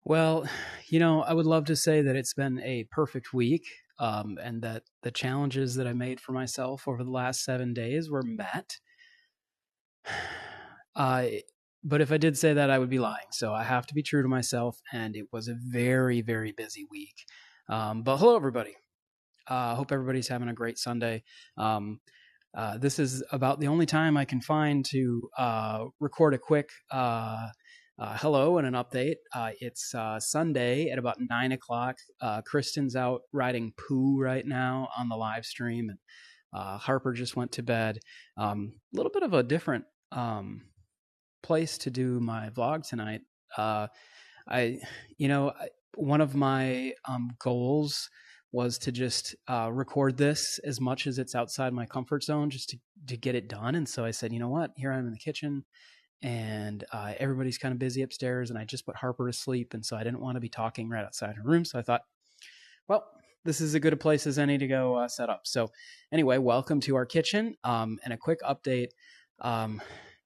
Well, I would love to say that it's been a perfect week, and that the challenges that I made for myself over the last 7 days were met. Uh, but if I did say that, I would be lying. So I have to be true to myself, and it was a very, very busy week. But hello, everybody. Hope everybody's having a great Sunday. This is about the only time I can find to record a quick hello and an update. It's Sunday at about 9 o'clock. Kristen's out riding poo right now on the live stream, and Harper just went to bed. A little bit of a different place to do my vlog tonight. I, one of my goals was to just record this as much as it's outside my comfort zone, just to get it done. And so I said, you know what? Here I am in the kitchen, and everybody's kind of busy upstairs, and I just put Harper to sleep, and so I didn't want to be talking right outside her room. So I thought, well, this is as good a place as any to go set up. So anyway, welcome to our kitchen, and a quick update.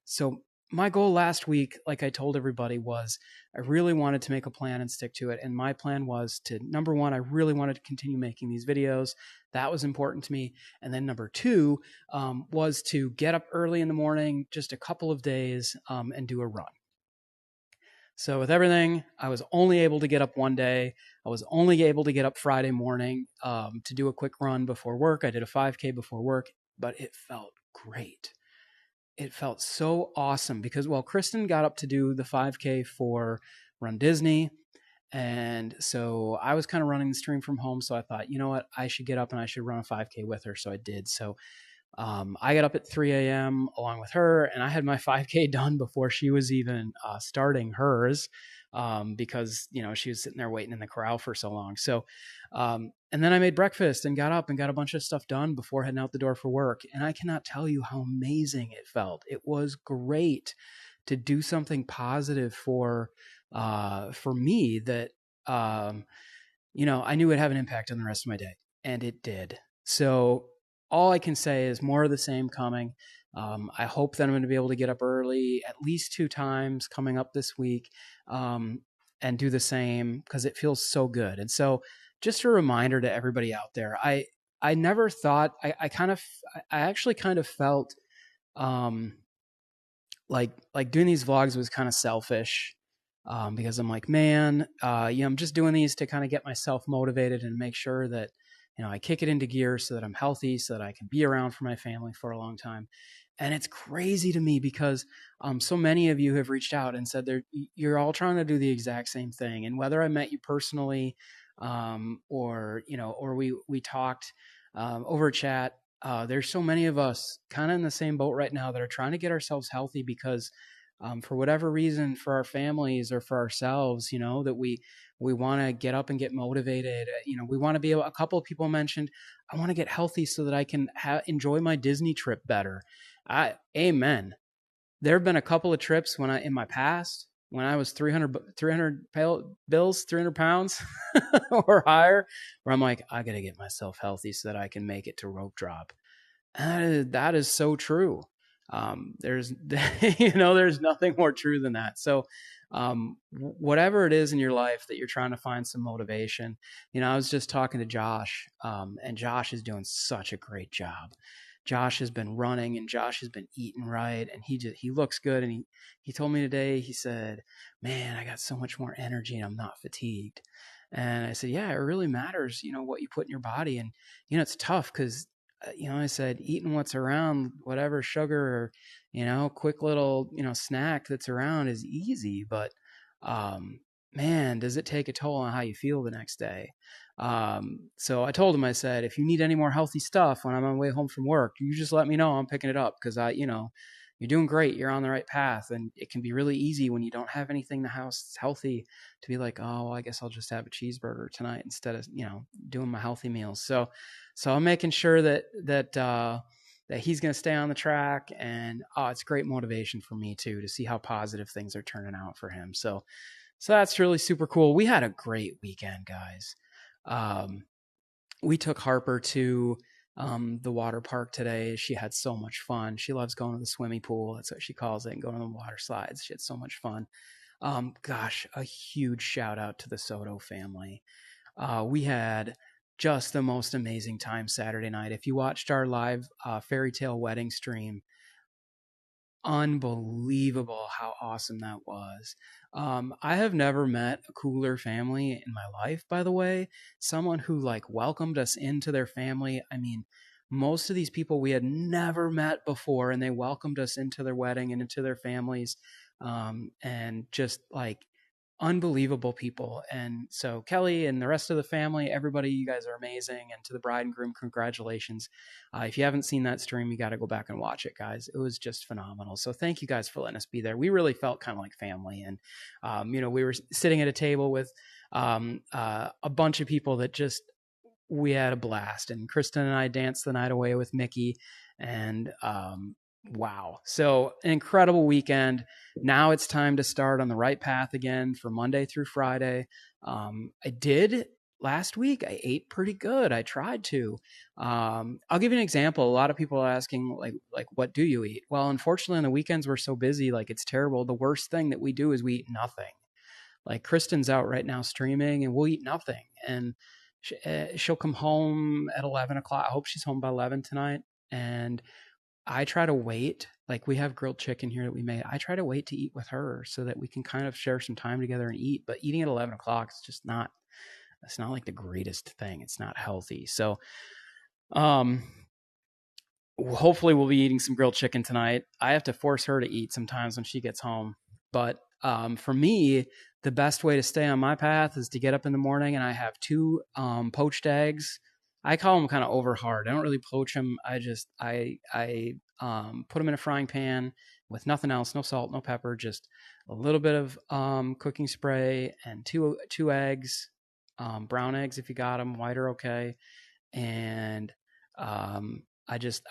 So my goal last week, like I told everybody, was I really wanted to make a plan and stick to it. And my plan was to, number one, I really wanted to continue making these videos. That was important to me. And then number two was to get up early in the morning, just a couple of days, and do a run. So with everything, I was only able to get up one day. I was only able to get up Friday morning to do a quick run before work. I did a 5K before work, but it felt great. It felt so awesome because, well, Kristen got up to do the 5K for Run Disney. And so I was kind of running the stream from home. So I thought, you know what, I should get up and I should run a 5K with her. So I did. So I got up at 3 a.m. along with her, and I had my 5K done before she was even starting hers, because she was sitting there waiting in the corral for so long. So, and then I made breakfast and got up and got a bunch of stuff done before heading out the door for work. And I cannot tell you how amazing it felt. It was great to do something positive for me that I knew it'd have an impact on the rest of my day, and it did. So all I can say is more of the same coming. I hope that I'm going to be able to get up early at least 2 times coming up this week, and do the same because it feels so good. And so just a reminder to everybody out there, I never thought, I actually kind of felt like doing these vlogs was kind of selfish, because I'm like, man, I'm just doing these to kind of get myself motivated and make sure that I kick it into gear so that I'm healthy, so that I can be around for my family for a long time. And it's crazy to me because so many of you have reached out and said you're all trying to do the exact same thing. And whether I met you personally, or we talked over chat, there's so many of us kind of in the same boat right now that are trying to get ourselves healthy because for whatever reason, for our families or for ourselves, that we want to get up and get motivated. We want to be able, a couple of people mentioned, I want to get healthy so that I can enjoy my Disney trip better. Amen. There have been a couple of trips in my past, when I was 300 pounds or higher, where I'm like, I got to get myself healthy so that I can make it to rope drop. And that is so true. There's there's nothing more true than that. So whatever it is in your life that you're trying to find some motivation, I was just talking to Josh, and Josh is doing such a great job. Josh has been running and Josh has been eating right, and he looks good. And he told me today, he said, man, I got so much more energy and I'm not fatigued. And I said, yeah, it really matters, what you put in your body. And, it's tough because, I said, eating what's around, whatever sugar or, quick little, snack that's around is easy. But, man, does it take a toll on how you feel the next day? So I told him, I said, if you need any more healthy stuff when I'm on my way home from work, you just let me know. I'm picking it up because you're doing great. You're on the right path. And it can be really easy when you don't have anything in the house that's healthy to be like, oh, well, I guess I'll just have a cheeseburger tonight instead of, doing my healthy meals. So I'm making sure that he's going to stay on the track, and it's great motivation for me too, to see how positive things are turning out for him. So that's really super cool. We had a great weekend, guys. We took Harper to the water park today. She had so much fun. She loves going to the swimming pool. That's what she calls it, and going on the water slides. She had so much fun. Gosh, a huge shout out to the Soto family. We had just the most amazing time Saturday night. If you watched our live fairy tale wedding stream, unbelievable how awesome that was. I have never met a cooler family in my life, by the way. Someone who like welcomed us into their family. I mean, most of these people we had never met before, and they welcomed us into their wedding and into their families. And just like unbelievable people. And so Kelly and the rest of the family, everybody, you guys are amazing. And to the bride and groom, congratulations. If you haven't seen that stream, you got to go back and watch it, guys. It was just phenomenal. So thank you guys for letting us be there. We really felt kind of like family. And, we were sitting at a table with a bunch of people that just, we had a blast. And Kristen and I danced the night away with Mickey. And wow. So an incredible weekend. Now it's time to start on the right path again for Monday through Friday. I did last week. I ate pretty good. I tried to. I'll give you an example. A lot of people are asking like, what do you eat? Well, unfortunately on the weekends, we're so busy. Like it's terrible. The worst thing that we do is we eat nothing. Like Kristen's out right now streaming and we'll eat nothing. And she'll come home at 11 o'clock. I hope she's home by 11 tonight. And I try to wait, like we have grilled chicken here that we made. I try to wait to eat with her so that we can kind of share some time together and eat. But eating at 11 o'clock is just not, it's not like the greatest thing. It's not healthy. So, hopefully we'll be eating some grilled chicken tonight. I have to force her to eat sometimes when she gets home. But for me, the best way to stay on my path is to get up in the morning and I have two poached eggs. I call them kind of over hard. I don't really poach them. I put them in a frying pan with nothing else, no salt, no pepper, just a little bit of cooking spray and two eggs, brown eggs if you got them, white are okay. And I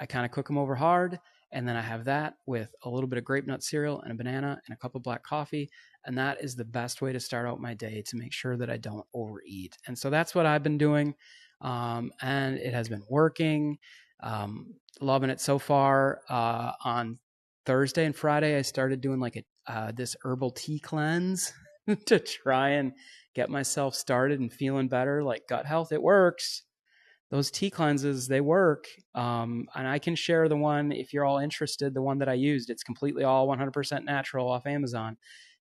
kind of cook them over hard. And then I have that with a little bit of grape nut cereal and a banana and a cup of black coffee. And that is the best way to start out my day to make sure that I don't overeat. And so that's what I've been doing. And it has been working. Loving it so far. On Thursday and Friday, I started doing like this herbal tea cleanse to try and get myself started and feeling better. Like gut health, it works. Those tea cleanses, they work. And I can share the one, if you're all interested, the one that I used. It's completely all 100% natural off Amazon.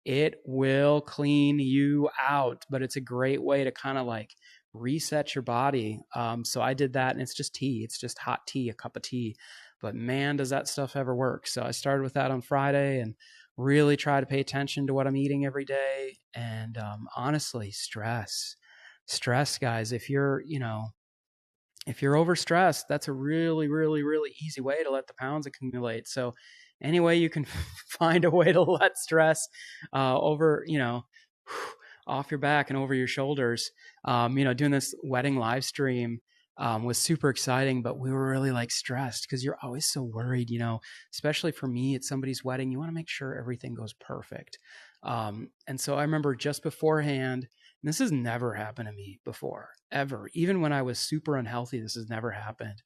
It will clean you out, but it's a great way to kind of like reset your body. So I did that, and it's just tea. It's just hot tea, a cup of tea. But man, does that stuff ever work. So I started with that on Friday and really try to pay attention to what I'm eating every day. And honestly, stress, guys, if you're overstressed, that's a really, really, really easy way to let the pounds accumulate. So any way you can find a way to let stress over, off your back and over your shoulders. Doing this wedding live stream was super exciting, but we were really like stressed because you're always so worried, especially for me at somebody's wedding, you want to make sure everything goes perfect. And so I remember just beforehand, and this has never happened to me before, ever. Even when I was super unhealthy, this has never happened.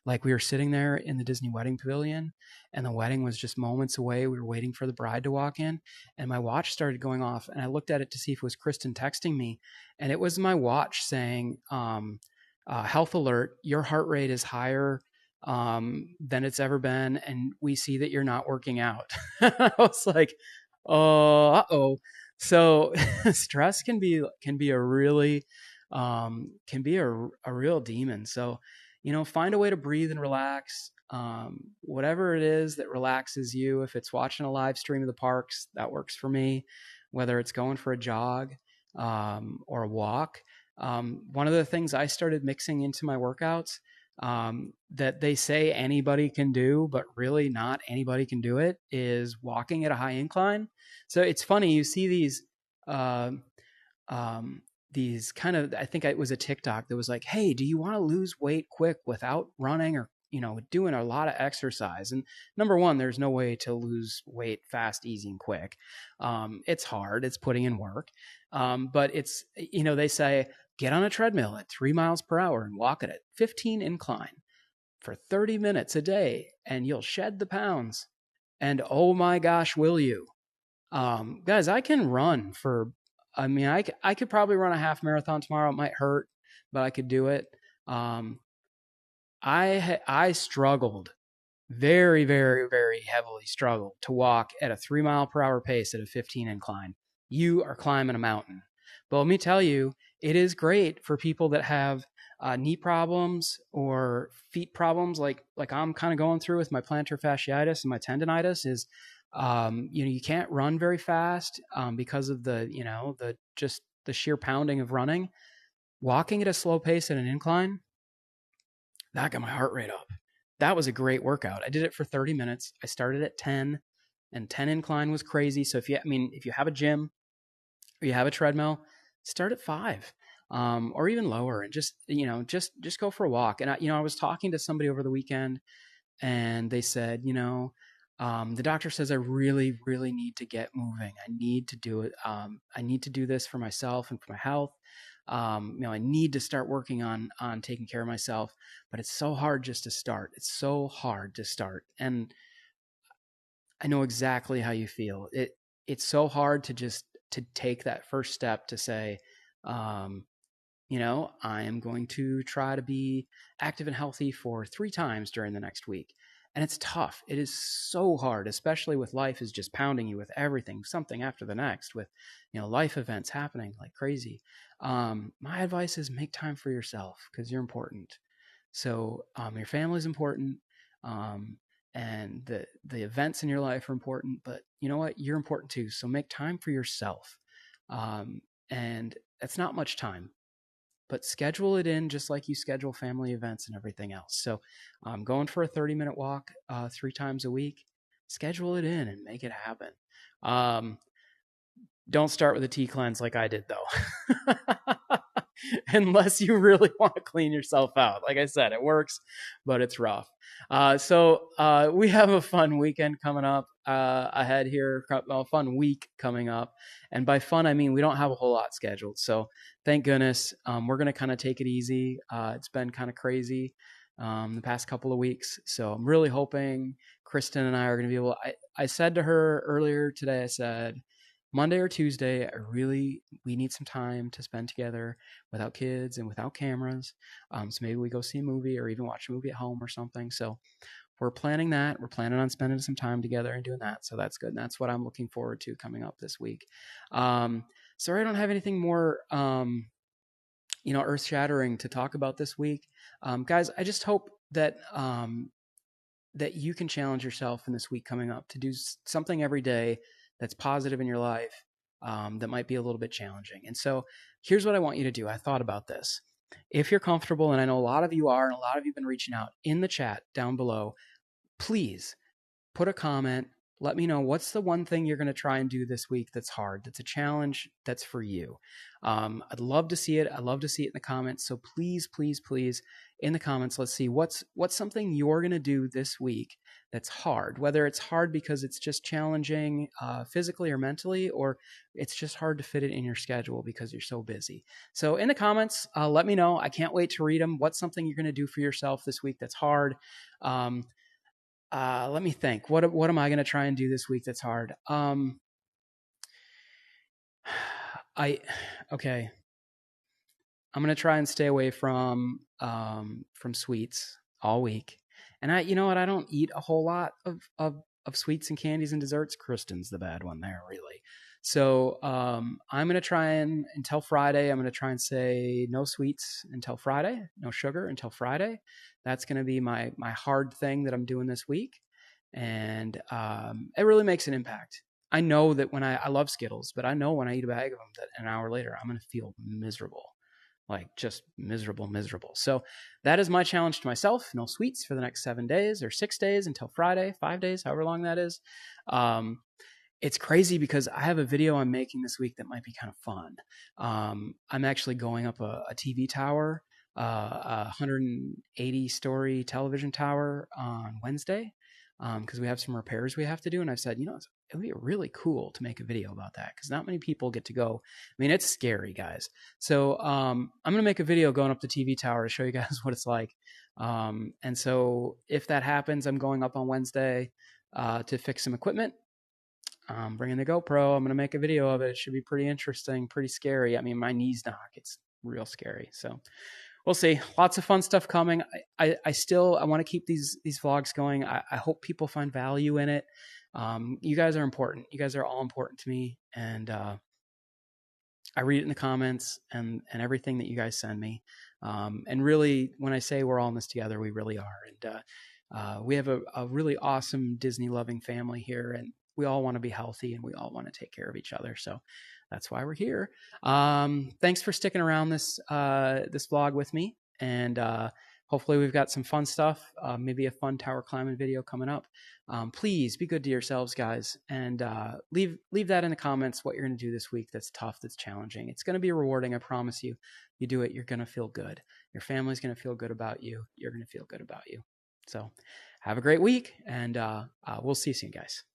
Like we were sitting there in the Disney wedding pavilion and the wedding was just moments away. We were waiting for the bride to walk in and my watch started going off and I looked at it to see if it was Kristen texting me. And it was my watch saying, health alert, your heart rate is higher than it's ever been. And we see that you're not working out. I was like, oh, uh-oh. So stress can be a really, can be a real demon. So, find a way to breathe and relax. Whatever it is that relaxes you, if it's watching a live stream of the parks, that works for me, whether it's going for a jog, or a walk. One of the things I started mixing into my workouts, that they say anybody can do, but really not anybody can do it, is walking at a high incline. So it's funny, you see these kind of, I think it was a TikTok that was like, hey, do you want to lose weight quick without running or, doing a lot of exercise? And number one, there's no way to lose weight fast, easy, and quick. It's hard. It's putting in work. But it's, they say, get on a treadmill at 3 miles per hour and walk at 15 incline for 30 minutes a day and you'll shed the pounds. And oh my gosh, will you? Guys, I can run for, I could probably run a half marathon tomorrow. It might hurt, but I could do it. Um, I struggled very, very, very heavily struggled to walk at a 3 mile per hour pace at a 15 incline. You are climbing a mountain. But let me tell you, it is great for people that have knee problems or feet problems, like I'm kind of going through with my plantar fasciitis and my tendonitis. Is you can't run very fast because of the sheer pounding of running. Walking at a slow pace at an incline, that got my heart rate up. That was a great workout. I did it for 30 minutes. I started at 10, and 10 incline was crazy. So if you have a gym or you have a treadmill, start at 5, or even lower, and just go for a walk. And I was talking to somebody over the weekend, and they said, the doctor says I really, really need to get moving. I need to do it. I need to do this for myself and for my health. I need to start working on taking care of myself, but it's so hard just to start. It's so hard to start. And I know exactly how you feel. It's so hard to take that first step to say, I am going to try to be active and healthy for 3 times during the next week. And it's tough. It is so hard, especially with life is just pounding you with everything, something after the next, with, life events happening like crazy. My advice is make time for yourself, because you're important. So your family's important, and the events in your life are important, but you know what? You're important too. So make time for yourself. And that's not much time, but schedule it in just like you schedule family events and everything else. So I'm going for a 30-minute walk 3 times a week. Schedule it in and make it happen. Don't start with a tea cleanse like I did, though. Unless you really want to clean yourself out. Like I said, it works, but it's rough. So we have a fun weekend coming up ahead here, a fun week coming up. And by fun, I mean we don't have a whole lot scheduled. So thank goodness. We're going to kind of take it easy. It's been kind of crazy the past couple of weeks. So I'm really hoping Kristen and I are going to be able to, I said to her earlier today, I said, Monday or Tuesday, we need some time to spend together without kids and without cameras. So maybe we go see a movie or even watch a movie at home or something. So we're planning that. We're planning on spending some time together and doing that. So that's good. And that's what I'm looking forward to coming up this week. Sorry, I don't have anything more, earth shattering to talk about this week. Guys, I just hope that, that you can challenge yourself in this week coming up to do something every day that's positive in your life, that might be a little bit challenging. And so here's what I want you to do. I thought about this. If you're comfortable, and I know a lot of you are, and a lot of you have been reaching out in the chat down below, please put a comment. Let me know what's the one thing you're going to try and do this week that's hard, that's a challenge, that's for you. I'd love to see it. I'd love to see it in the comments. So please, please, please, in the comments, let's see what's something you're going to do this week that's hard, whether it's hard because it's just challenging physically or mentally, or it's just hard to fit it in your schedule because you're so busy. So in the comments, let me know. I can't wait to read them. What's something you're going to do for yourself this week that's hard? Let me think. What am I going to try and do this week that's hard? Okay. I'm going to try and stay away from sweets all week. And you know what? I don't eat a whole lot of sweets and candies and desserts. Kristen's the bad one there, really. So I'm going to try until Friday, I'm going to try and say no sweets until Friday, no sugar until Friday. That's going to be my hard thing that I'm doing this week. And it really makes an impact. I know that when I love Skittles, but I know when I eat a bag of them that an hour later, I'm going to feel miserable. Like just miserable. So that is my challenge to myself. No sweets for the next 7 days or 6 days until Friday, 5 days, however long that is. It's crazy because I have a video I'm making this week that might be kind of fun. I'm actually going up a TV tower, a 180-story television tower on Wednesday, because we have some repairs we have to do. And I've said, it would be really cool to make a video about that because not many people get to go. I mean, it's scary, guys. So I'm going to make a video going up the TV tower to show you guys what it's like. And so if that happens, I'm going up on Wednesday to fix some equipment. bringing the GoPro. I'm going to make a video of it. It should be pretty interesting, pretty scary. I mean, my knees knock. It's real scary. So we'll see. Lots of fun stuff coming. I want to keep these vlogs going. I hope people find value in it. You guys are important. You guys are all important to me. And I read it in the comments and everything that you guys send me. And really, when I say we're all in this together, we really are. And we have a really awesome Disney loving family here, and we all want to be healthy and we all want to take care of each other. So that's why we're here. Thanks for sticking around this vlog with me. And hopefully we've got some fun stuff, maybe a fun tower climbing video coming up. Please be good to yourselves, guys, and leave that in the comments what you're going to do this week that's tough, that's challenging. It's going to be rewarding, I promise you. You do it, you're going to feel good. Your family's going to feel good about you. You're going to feel good about you. So have a great week, and we'll see you soon, guys.